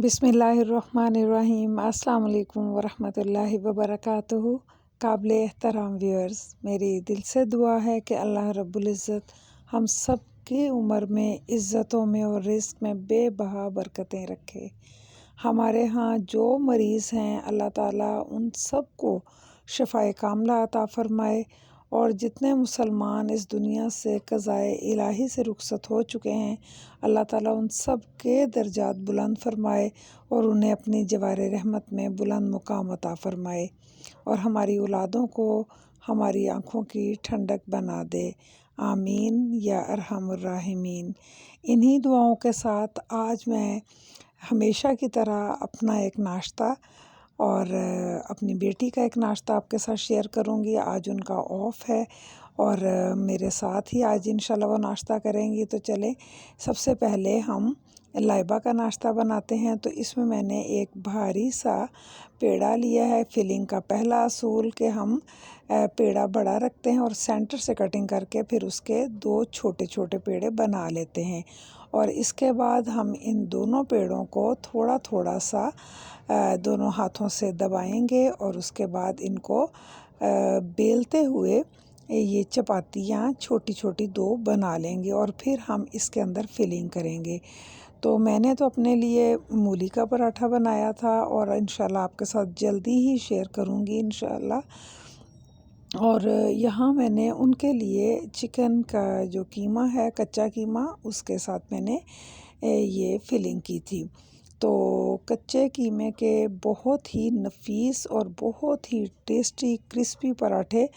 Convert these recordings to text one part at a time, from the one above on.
बिस्मिल्लाहिर्रहमानिर्रहीम। अस्सलाम वालेकुम वरहमतुल्लाहि वबरकातुहू। काबिल एहतराम व्यूअर्स, मेरी दिल से दुआ है कि अल्लाह रब्बुल इज़्ज़त हम सब की उम्र में, इज़्ज़तों में और रिज़्क़ में बेबहा बरकतें रखे। हमारे यहाँ जो मरीज़ हैं, अल्लाह ताला उन सब को शिफ़ाए कामिला अता फ़रमाए और जितने मुसलमान इस दुनिया से क़ज़ाए इलाही से रुख़सत हो चुके हैं, अल्लाह ताला उन सब के दर्जात बुलंद फ़रमाए और उन्हें अपनी जवारे रहमत में बुलंद मुकाम अता फ़रमाए और हमारी औलादों को हमारी आँखों की ठंडक बना दे। आमीन या अरहमुर राहिमीन। इन्हीं दुआओं के साथ आज मैं हमेशा की तरह अपना एक नाश्ता और अपनी बेटी का एक नाश्ता आपके साथ शेयर करूंगी। आज उनका ऑफ है और मेरे साथ ही आज इंशाल्लाह वो नाश्ता करेंगी। तो चले सबसे पहले हम लाइबा का नाश्ता बनाते हैं। तो इसमें मैंने एक भारी सा पेड़ा लिया है। फिलिंग का पहला असूल कि हम पेड़ा बड़ा रखते हैं और सेंटर से कटिंग करके फिर उसके दो छोटे छोटे पेड़े बना लेते हैं और इसके बाद हम इन दोनों पेड़ों को थोड़ा थोड़ा सा दोनों हाथों से दबाएंगे और उसके बाद इनको बेलते हुए ये चपातियाँ छोटी छोटी दो बना लेंगे और फिर हम इसके अंदर फिलिंग करेंगे। तो मैंने तो अपने लिए मूली का पराठा बनाया था और इंशाल्लाह आपके साथ जल्दी ही शेयर करूँगी इंशाल्लाह। और यहाँ मैंने उनके लिए चिकन का जो कीमा है, कच्चा कीमा, उसके साथ मैंने ये फिलिंग की थी। तो कच्चे कीमे के बहुत ही नफीस और बहुत ही टेस्टी क्रिस्पी पराठे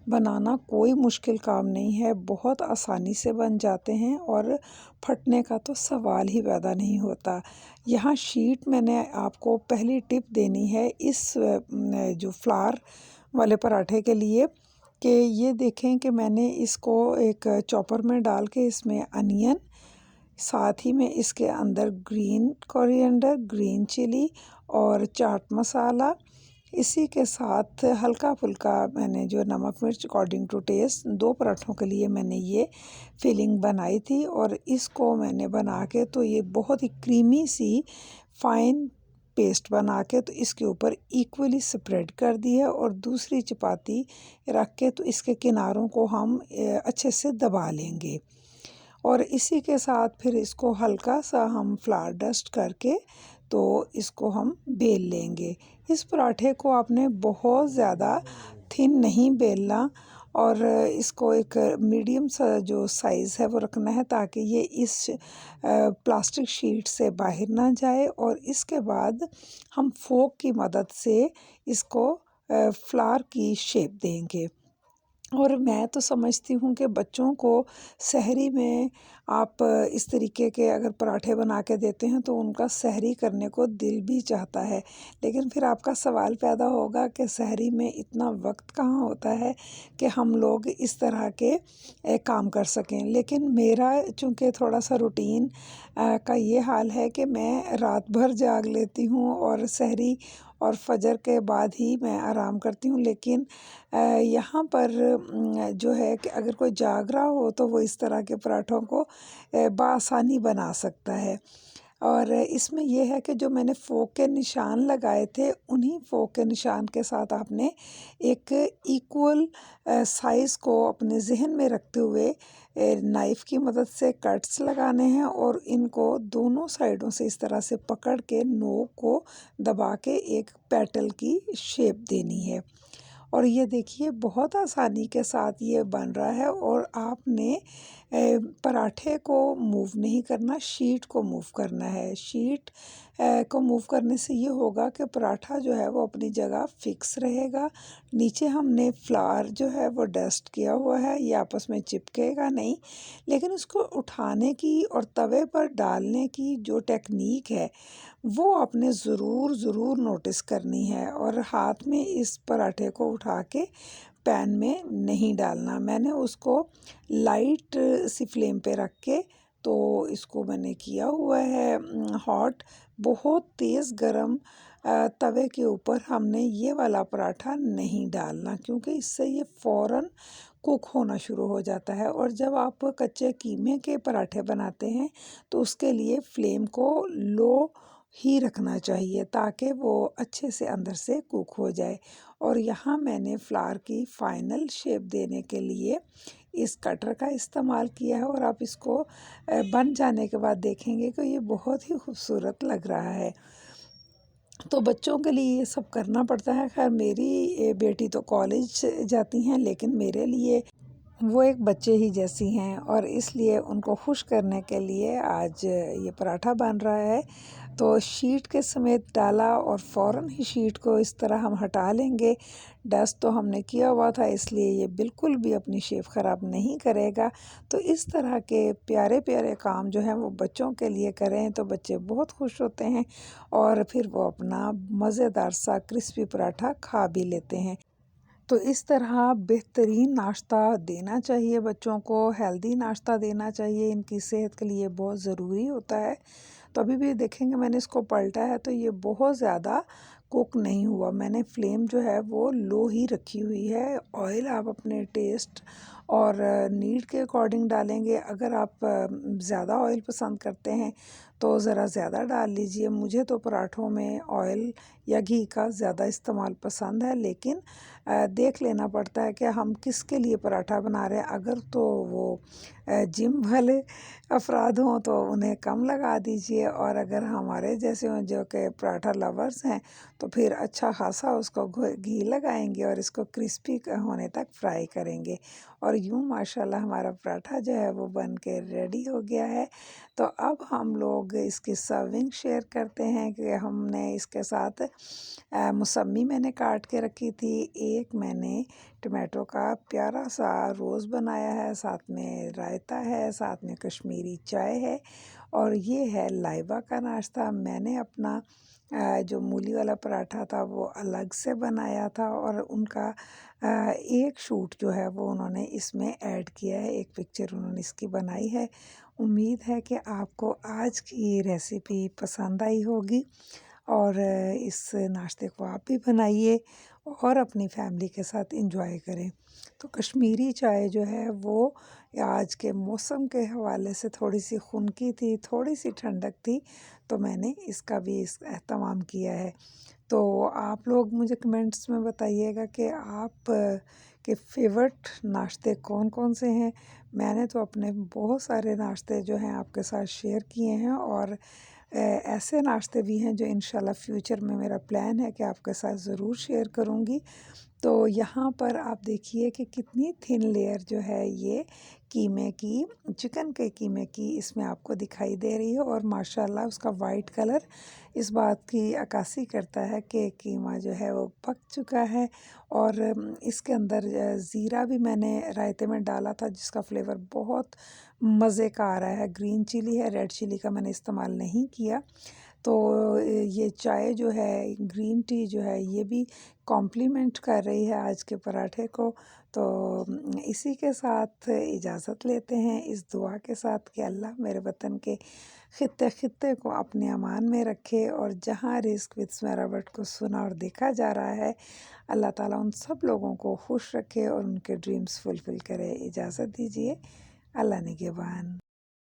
बनाना कोई मुश्किल काम नहीं है, बहुत आसानी से बन जाते हैं और फटने का तो सवाल ही पैदा नहीं होता। यहाँ शीट मैंने आपको पहली टिप देनी है इस जो फ्लावर वाले पराठे के लिए कि ये देखें कि मैंने इसको एक चॉपर में डाल के इसमें अनियन, साथ ही में इसके अंदर ग्रीन कोरिएंडर, ग्रीन चिली और चाट मसाला, इसी के साथ हल्का फुल्का मैंने जो नमक मिर्च अकॉर्डिंग टू टेस्ट, दो पराठों के लिए मैंने ये फिलिंग बनाई थी और इसको मैंने बना के तो ये बहुत ही क्रीमी सी फाइन पेस्ट बना के तो इसके ऊपर इक्वली स्प्रेड कर दी है और दूसरी चपाती रख के तो इसके किनारों को हम अच्छे से दबा लेंगे और इसी के साथ फिर इसको हल्का सा हम फ्लावर डस्ट करके तो इसको हम बेल लेंगे। इस पराठे को आपने बहुत ज़्यादा थिन नहीं बेलना और इसको एक मीडियम सा जो साइज़ है वो रखना है ताकि ये इस प्लास्टिक शीट से बाहर ना जाए और इसके बाद हम फोक की मदद से इसको फ्लावर की शेप देंगे। और मैं तो समझती हूँ कि बच्चों को सहरी में आप इस तरीके के अगर पराठे बना के देते हैं तो उनका सहरी करने को दिल भी चाहता है, लेकिन फिर आपका सवाल पैदा होगा कि सहरी में इतना वक्त कहाँ होता है कि हम लोग इस तरह के काम कर सकें। लेकिन मेरा चूँकि थोड़ा सा रूटीन का ये हाल है कि मैं रात भर जाग लेती हूँ और सहरी और फजर के बाद ही मैं आराम करती हूँ। लेकिन यहाँ पर जो है कि अगर कोई जाग रहा हो तो वो इस तरह के पराठों को बआसानी बना सकता है। और इसमें यह है कि जो मैंने फोक के निशान लगाए थे, उन्हीं फोक के निशान के साथ आपने एक इक्वल साइज़ को अपने जहन में रखते हुए नाइफ़ की मदद से कट्स लगाने हैं और इनको दोनों साइडों से इस तरह से पकड़ के नोक को दबा के एक पेटल की शेप देनी है। और ये देखिए बहुत आसानी के साथ ये बन रहा है और आपने पराठे को मूव नहीं करना, शीट को मूव करना है। शीट को मूव करने से ये होगा कि पराठा जो है वो अपनी जगह फिक्स रहेगा। नीचे हमने फ्लावर जो है वो डस्ट किया हुआ है, ये आपस में चिपकेगा नहीं, लेकिन उसको उठाने की और तवे पर डालने की जो टेक्निक है वो आपने ज़रूर नोटिस करनी है और हाथ में इस पराठे को उठा के पैन में नहीं डालना। मैंने उसको लाइट सी फ्लेम पे रख के तो इसको मैंने किया हुआ है हॉट, बहुत तेज़ गरम तवे के ऊपर हमने ये वाला पराठा नहीं डालना क्योंकि इससे ये फ़ौरन कुक होना शुरू हो जाता है। और जब आप कच्चे कीमे के पराठे बनाते हैं तो उसके लिए फ्लेम को लो ही रखना चाहिए ताकि वो अच्छे से अंदर से कुक हो जाए। और यहाँ मैंने फ्लावर की फाइनल शेप देने के लिए इस कटर का इस्तेमाल किया है और आप इसको बन जाने के बाद देखेंगे कि ये बहुत ही खूबसूरत लग रहा है। तो बच्चों के लिए ये सब करना पड़ता है। खैर मेरी बेटी तो कॉलेज जाती हैं, लेकिन मेरे लिए वो एक बच्चे ही जैसी हैं और इसलिए उनको खुश करने के लिए आज ये पराठा बन रहा है। तो शीट के समेत डाला और फ़ौरन ही शीट को इस तरह हम हटा लेंगे। डस्ट तो हमने किया हुआ था, इसलिए ये बिल्कुल भी अपनी शेप ख़राब नहीं करेगा। तो इस तरह के प्यारे-प्यारे काम जो हैं वो बच्चों के लिए करें तो बच्चे बहुत खुश होते हैं और फिर वो अपना मज़ेदार सा क्रिस्पी पराठा खा भी लेते हैं। तो इस तरह बेहतरीन नाश्ता देना चाहिए बच्चों को, हेल्दी नाश्ता देना चाहिए, इनकी सेहत के लिए बहुत ज़रूरी होता है। तो अभी भी देखेंगे मैंने इसको पलटा है तो ये बहुत ज़्यादा कुक नहीं हुआ। मैंने फ्लेम जो है वो लो ही रखी हुई है। ऑयल आप अपने टेस्ट और नीड के अकॉर्डिंग डालेंगे। अगर आप ज़्यादा ऑयल पसंद करते हैं तो ज़रा ज़्यादा डाल लीजिए। मुझे तो पराठों में ऑयल या घी का ज़्यादा इस्तेमाल पसंद है, लेकिन देख लेना पड़ता है कि हम किसके लिए पराठा बना रहे हैं। अगर तो वो जिम वाले अफराद हों तो उन्हें कम लगा दीजिए, और अगर हमारे जैसे हों जो कि पराठा लवर्स हैं तो फिर अच्छा खासा उसको घी लगाएंगे और इसको क्रिस्पी होने तक फ्राई करेंगे। और यूँ माशाल्लाह हमारा पराठा जो है वो बन के रेडी हो गया है। तो अब हम लोग इसकी सर्विंग शेयर करते हैं कि हमने इसके साथ मौसमी मैंने काट के रखी थी, एक मैंने टमाटो का प्यारा सा रोज़ बनाया है, साथ में रायता है, साथ में कश्मीरी चाय है और ये है लाइबा का नाश्ता। मैंने अपना जो मूली वाला पराठा था वो अलग से बनाया था और उनका एक शूट जो है वो उन्होंने इसमें ऐड किया है, एक पिक्चर उन्होंने इसकी बनाई है। उम्मीद है कि आपको आज की रेसिपी पसंद आई होगी और इस नाश्ते को आप भी बनाइए और अपनी फैमिली के साथ एंजॉय करें। तो कश्मीरी चाय जो है वो आज के मौसम के हवाले से थोड़ी सी खुनकी थी, थोड़ी सी ठंडक थी, तो मैंने इसका भी एहतमाम किया है। तो आप लोग मुझे कमेंट्स में बताइएगा कि आप के फेवरेट नाश्ते कौन-कौन से हैं। मैंने तो अपने बहुत सारे नाश्ते जो हैं आपके साथ शेयर किए हैं और ऐसे नाश्ते भी हैं जो इंशाल्लाह फ्यूचर में मेरा प्लान है कि आपके साथ ज़रूर शेयर करूँगी। तो यहाँ पर आप देखिए कि कितनी थिन लेयर जो है ये कीमे की, चिकन के कीमे की इसमें आपको दिखाई दे रही है और माशाल्लाह उसका वाइट कलर इस बात की अक्कासी करता है कि कीमा जो है वो पक चुका है। और इसके अंदर ज़ीरा भी मैंने रायते में डाला था जिसका फ्लेवर बहुत मज़े का आ रहा है। ग्रीन चिली है, रेड चिली का मैंने इस्तेमाल नहीं किया। तो ये चाय जो है, ग्रीन टी जो है, ये भी कॉम्प्लीमेंट कर रही है आज के पराठे को। तो इसी के साथ इजाज़त लेते हैं इस दुआ के साथ कि अल्लाह मेरे वतन के खित्ते-खित्ते को अपने अमान में रखे और जहाँ रिज़्क़ विद स्मैरा बट को सुना और देखा जा रहा है, अल्लाह ताला उन सब लोगों को खुश रखे और उनके ड्रीम्स फुलफ़िल करे। इजाज़त दीजिए, अल्लाह निगहबान।